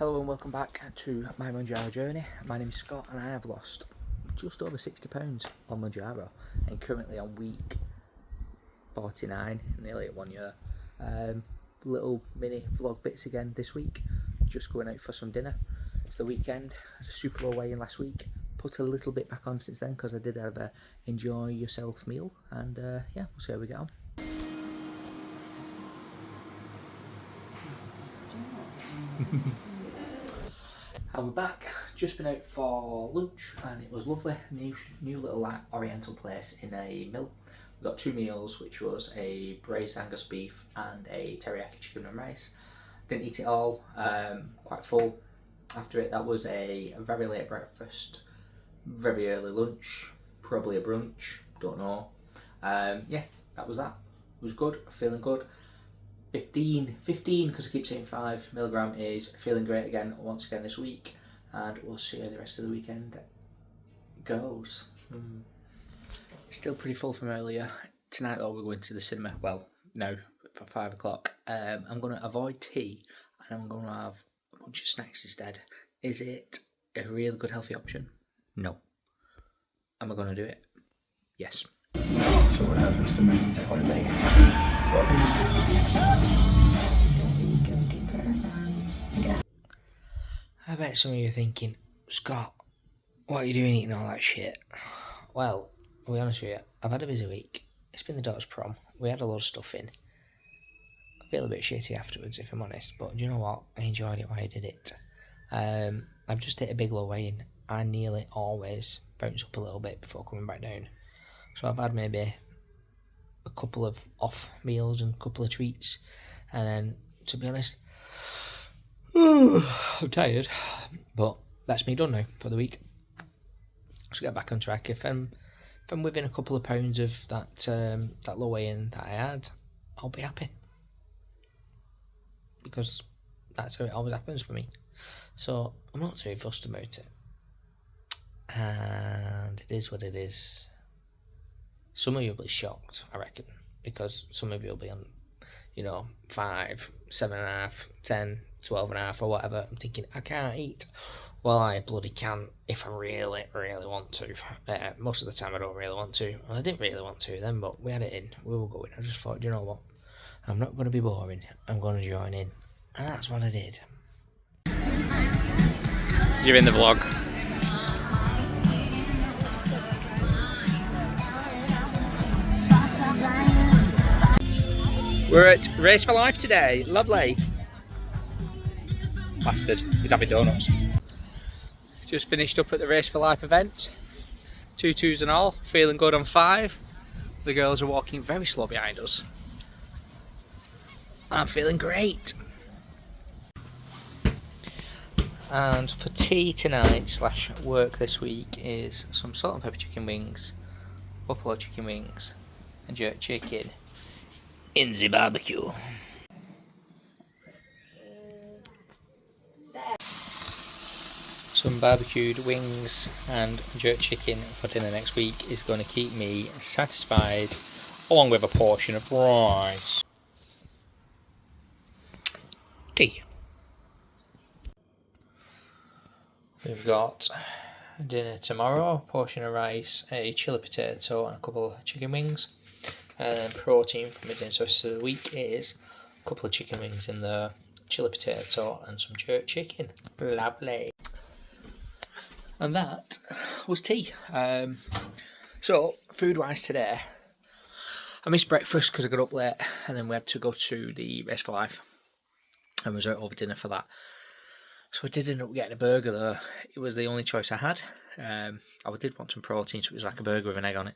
Hello and welcome back to my Mounjaro journey. My name is Scott and I have lost just over £60 on Mounjaro and currently on week 49, nearly at 1 year. Little mini vlog bits again this week, just going out for some dinner. It's the weekend, I had a super low weigh-in last week, put a little bit back on since then because I did have a enjoy yourself meal and yeah, we'll see how we get on. And we're back, just been out for lunch and it was lovely, new little oriental place in a mill. We got two meals, which was a braised Angus beef and a teriyaki chicken and rice. Didn't eat it all, quite full. After it, that was a very late breakfast, very early lunch, probably a brunch, don't know. Yeah, that was that. It was good, feeling good. 15 because I keep saying 5 milligram is feeling great again once again this week, and we'll see how the rest of the weekend goes. Still pretty full from earlier. Tonight though we're going to the cinema, well no, for 5 o'clock. I'm going to avoid tea and I'm going to have a bunch of snacks instead. Is it a really good healthy option? No. Am I going to do it? Yes. So what happens to me? That's what I bet some of you are thinking, Scott, what are you doing eating all that shit? Well, I'll be honest with you, I've had a busy week. It's been the daughter's prom. We had a lot of stuff in. I feel a bit shitty afterwards, if I'm honest, but do you know what? I enjoyed it while I did it. I've just hit a big low weigh-in. I nearly always bounce up a little bit before coming back down. So I've had maybe a couple of off meals and a couple of treats, and then, to be honest, I'm tired, but that's me done now for the week. Let's get back on track. If I'm within a couple of pounds of that low weigh-in that I had, I'll be happy, because that's how it always happens for me. So I'm not too fussed about it, and it is what it is. Some of you will be shocked, I reckon, because some of you will be on, 5, 7.5, 10, 12.5 or whatever. I'm thinking, I can't eat. Well, I bloody can if I really, really want to. Most of the time I don't really want to. And I didn't really want to then, but we had it in. We were going. I just thought, you know what? I'm not going to be boring. I'm going to join in. And that's what I did. You're in the vlog. We're at Race for Life today. Lovely. Bastard, he's having donuts. Just finished up at the Race for Life event. 2 2s and all. Feeling good on 5. The girls are walking very slow behind us. I'm feeling great. And for tea tonight / work this week is some salt and pepper chicken wings, buffalo chicken wings, and jerk chicken in the barbecue. Some barbecued wings and jerk chicken for dinner next week is going to keep me satisfied, along with a portion of rice. Tea. We've got dinner tomorrow, a portion of rice, a chili potato and a couple of chicken wings. And then protein for my dinner. So the rest of the week is a couple of chicken wings in there, chili potato and some jerk chicken. Lovely. And that was tea. So food wise today, I missed breakfast because I got up late and then we had to go to the Race for Life and was out over dinner for that. So I did end up getting a burger though. It was the only choice I had. I did want some protein, so it was like a burger with an egg on it.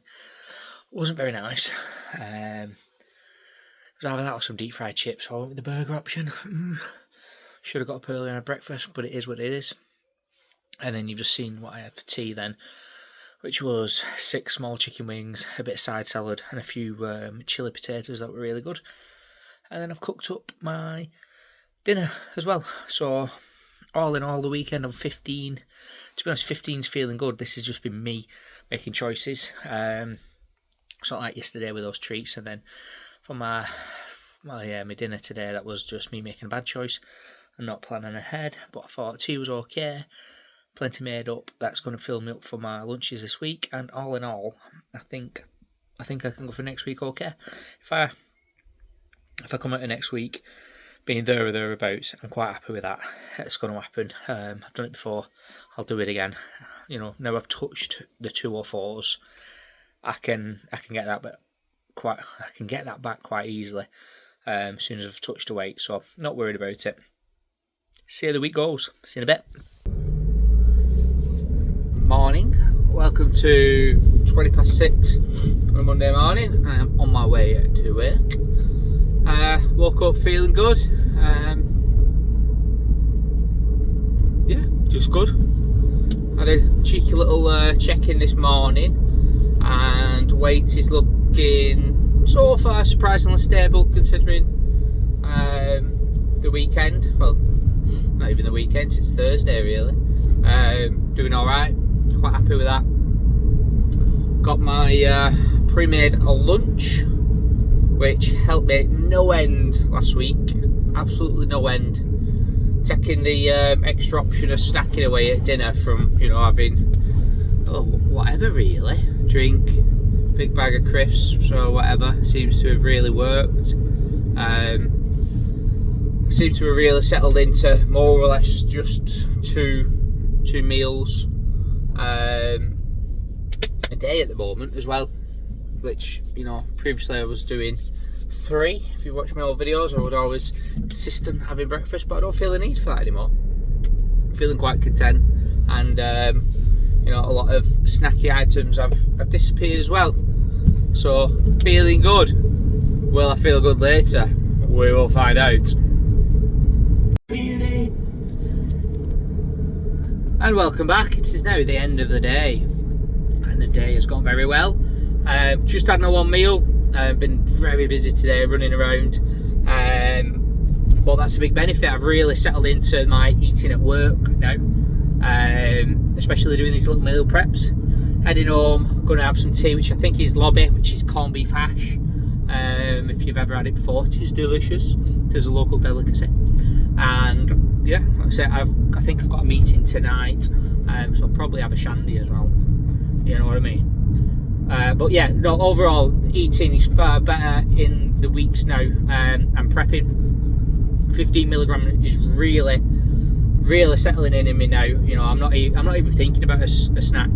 It wasn't very nice. It was either that or some deep fried chips, so I went with the burger option. Should have got up earlier and had breakfast, but it is what it is. And then you've just seen what I had for tea then, which was 6 small chicken wings, a bit of side salad, and a few chili potatoes that were really good. And then I've cooked up my dinner as well. So all in all, the weekend I'm 15. To be honest, 15's feeling good. This has just been me making choices. It's not like yesterday with those treats, and then for my dinner today, that was just me making a bad choice. and not planning ahead, but I thought 2 was okay. Plenty made up. That's going to fill me up for my lunches this week, and all in all, I think I can go for next week okay. If I come out of next week being there or thereabouts, I'm quite happy with that. It's going to happen. I've done it before. I'll do it again. You know, now I've touched the 204s, I can get that back quite easily. As soon as I've touched the weight, so not worried about it. See how the week goes. See you in a bit. Morning. Welcome to 6:20 on a Monday morning. I am on my way to work. Woke up feeling good. Yeah, just good. Had a cheeky little check-in this morning, and weight is looking so far surprisingly stable considering the weekend. Well, not even the weekend, it's Thursday really. Doing alright, quite happy with that. Got my pre-made lunch, which helped me no end last week, absolutely no end. Taking the extra option of snacking away at dinner from, you know, having whatever really, drink, big bag of crisps or whatever, seems to have really worked. Seem to have really settled into more or less just two meals a day at the moment as well, which, you know, previously I was doing 3. If you watch my old videos, I would always insist on having breakfast, but I don't feel the need for that anymore. I'm feeling quite content, and you know, a lot of snacky items have disappeared as well, so feeling good. Will I feel good later? We will find out. And welcome back. It is now the end of the day, and the day has gone very well. Just had my one meal. Been very busy today, running around, but that's a big benefit. I've really settled into my eating at work now, especially doing these little meal preps. Heading home, I'm going to have some tea, which I think is lobby, which is corned beef hash. If you've ever had it before, it is delicious. It is a local delicacy, and yeah, like I said, I think I've got a meeting tonight, so I'll probably have a shandy as well. You know what I mean? But yeah, no, overall eating is far better in the weeks now. I'm prepping. 15mg is really settling in me now. You know, I'm not even thinking about a snack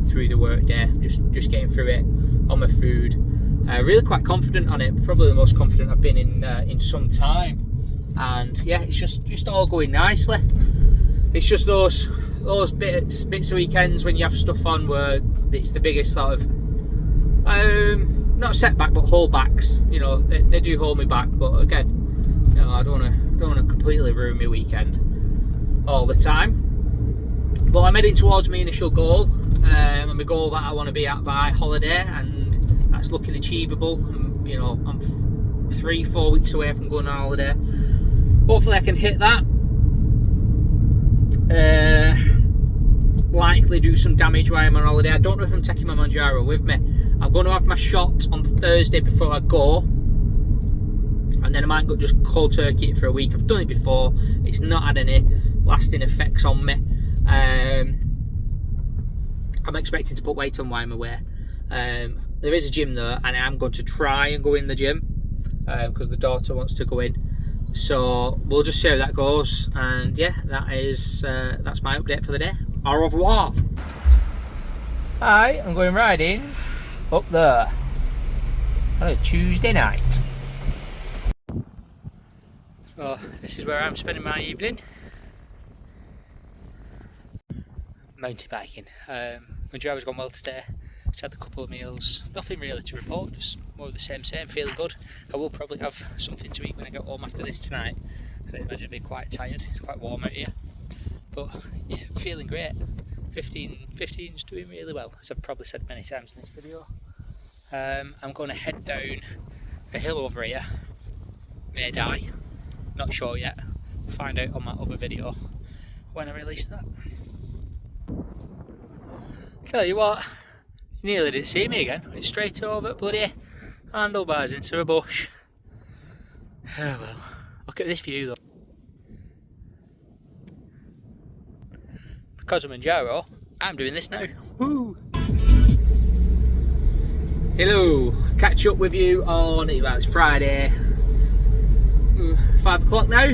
through the work day. Just getting through it on my food. Really quite confident on it. Probably the most confident I've been in some time. And yeah, it's just all going nicely. It's just those bits of weekends when you have stuff on where it's the biggest sort of not setback but holdbacks. You know, they do hold me back, but again, you know, I don't want to completely ruin my weekend all the time. But I'm heading towards my initial goal, and my goal that I want to be at by holiday, and that's looking achievable. You know, I'm 3-4 weeks away from going on holiday. Hopefully I can hit that. Likely do some damage while I'm on holiday. I don't know if I'm taking my Mounjaro with me. I'm going to have my shot on Thursday before I go, and then I might go just cold turkey it for a week. I've done it before. It's not had any lasting effects on me. I'm expecting to put weight on while I'm away. There is a gym there, and I am going to try and go in the gym because the daughter wants to go in. So we'll just see how that goes, and yeah, that's my update for the day. Au revoir. Hi, I'm going riding up there on a Tuesday night. So this is where I'm spending my evening. Mountain biking. My driver's gone well today. Just had a couple of meals, nothing really to report, just more of the same, feeling good. I will probably have something to eat when I get home after this tonight. I imagine I'll be quite tired, it's quite warm out here. But yeah, feeling great. 15's doing really well, as I've probably said many times in this video. I'm going to head down a hill over here, may die, not sure yet. Find out on my other video when I release that. Tell you what, you nearly didn't see me again. Went straight over bloody handlebars into a bush. Oh well, look at this view though. because of Mounjaro, I'm doing this now. Woo! Hello, catch up with you on, well, it's Friday, 5 o'clock now.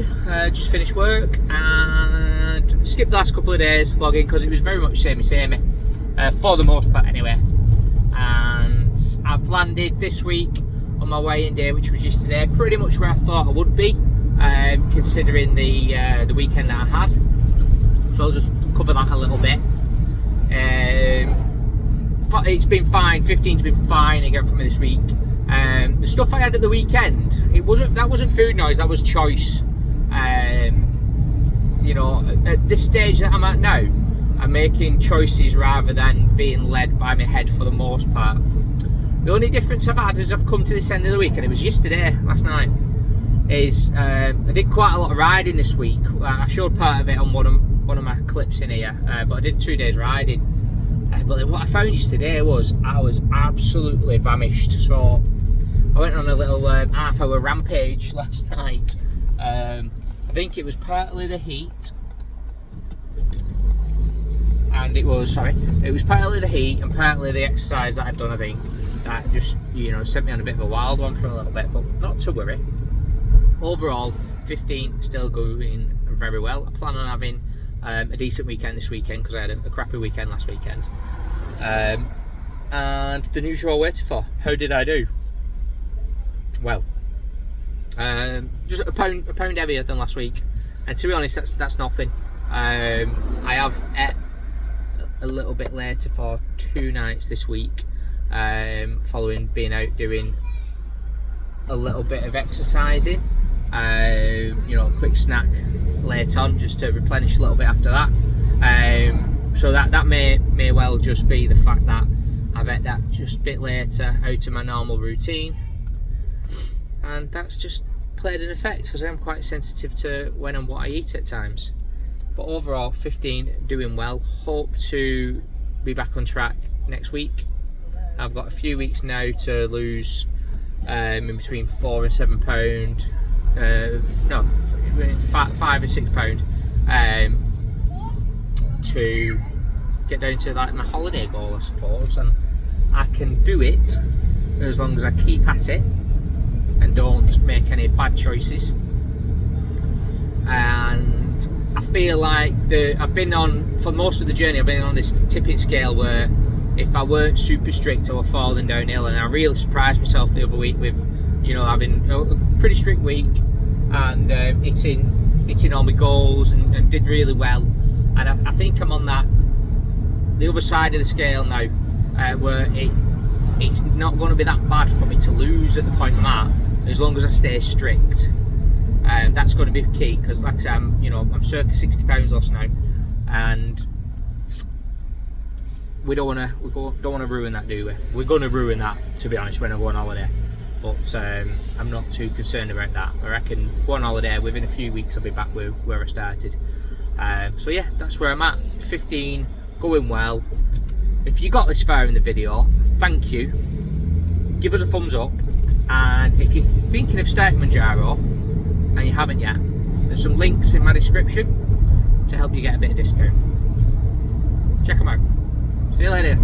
Just finished work and skipped the last couple of days vlogging because it was very much samey, for the most part anyway. And I've landed this week on my weigh-in day, which was yesterday, pretty much where I thought I would be, considering the weekend that I had. So I'll just cover that a little bit. It's been fine. 15's been fine again for me this week. The stuff I had at the weekend, that wasn't food noise, that was choice. You know, at this stage that I'm at now, I'm making choices rather than being led by my head for the most part. The only difference I've had as I've come to this end of the week, and it was yesterday, last night, is I did quite a lot of riding this week. I showed part of it on one of my clips in here, but I did 2 days riding. But then what I found yesterday was I was absolutely famished. So I went on a little half-hour rampage last night. I think it was partly the heat, and it was partly the heat and partly the exercise that I'd done. I think that just, you know, sent me on a bit of a wild one for a little bit, but not to worry. Overall, 15 still going very well. I plan on having a decent weekend this weekend because I had a crappy weekend last weekend. And the news you're all waiting for. How did I do? Well, just a pound heavier than last week, and to be honest, that's nothing. I have ate a little bit later for 2 nights this week, following being out doing a little bit of exercising. You know, a quick snack late on just to replenish a little bit after that. So that may well just be the fact that I've ate that just a bit later out of my normal routine, and that's just played an effect because I'm quite sensitive to when and what I eat at times. But overall, 15 doing well. Hope to be back on track next week. I've got a few weeks now to lose in between 4 and 7 pound. No, 5 and 6 pound, to get down to like my holiday goal, I suppose, and I can do it as long as I keep at it and don't make any bad choices. And I feel like I've been on, for most of the journey, I've been on this tipping scale where if I weren't super strict I were falling downhill, and I really surprised myself the other week with, you know, having a pretty strict week and hitting all my goals and did really well. And I think I'm on the other side of the scale now, where it's not going to be that bad for me to lose at the point I'm at, as long as I stay strict. And that's going to be key, because like I said, I'm circa 60 pounds lost now, and we don't want to ruin that, do we? We're going to ruin that, to be honest, when I go on holiday. But I'm not too concerned about that. I reckon go on holiday, within a few weeks I'll be back where I started. So yeah, that's where I'm at. 15, going well. If you got this far in the video, thank you. Give us a thumbs up, and if you're thinking of starting Mounjaro and you haven't yet, there's some links in my description to help you get a bit of discount. Check them out. See you later.